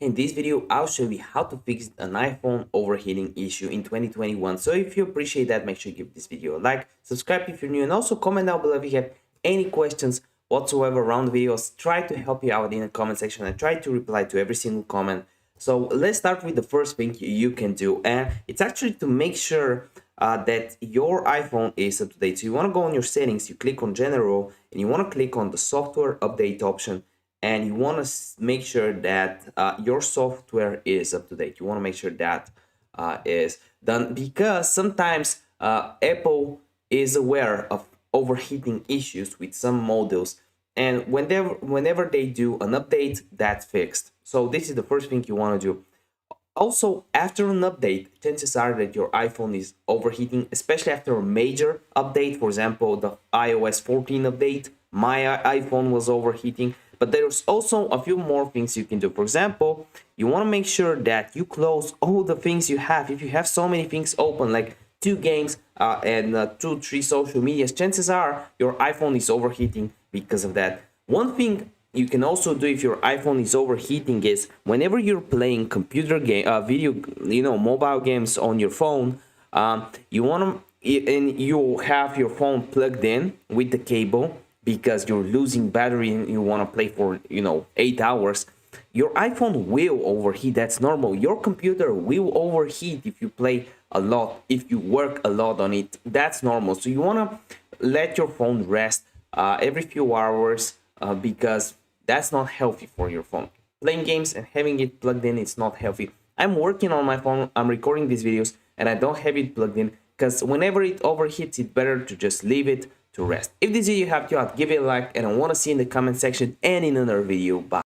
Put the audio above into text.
In this video, I'll show you how to fix an iPhone overheating issue in 2021. So if you appreciate that, make sure you give this video a like, subscribe if you're new, and also comment down below if you have any questions whatsoever around the videos. Try to help you out in the comment section and try to reply to every single comment. So let's start with the first thing you can do, and it's actually to make sure that your iPhone is up to date. So you want to go on your settings, you click on general, and you want to click on the software update option, and you want to make sure that your software is up to date. You want to make sure that is done, because sometimes Apple is aware of overheating issues with some models, and whenever they do an update, that's fixed. So this is the first thing you want to do. Also, after an update, chances are that your iPhone is overheating, especially after a major update. For example, the iOS 14 update, my iPhone was overheating. But there's also a few more things you can do. For example, you want to make sure that you close all the things you have. If you have so many things open, like 2 games and 2-3 social medias, chances are your iPhone is overheating because of that. One thing you can also do if your iPhone is overheating is whenever you're playing computer game, mobile games on your phone, you want to, and you have your phone plugged in with the cable because you're losing battery and you want to play for 8 hours, your iPhone will overheat. That's normal. Your computer will overheat if you play a lot, if you work a lot on it. That's normal. So you want to let your phone rest every few hours because that's not healthy for your phone. Playing games and having it plugged in is not healthy. I'm working on my phone, I'm recording these videos, and I don't have it plugged in because whenever it overheats, it's better to just leave it to rest. If this video helped you out, give it a like, and I want to see you in the comment section and in another video. Bye.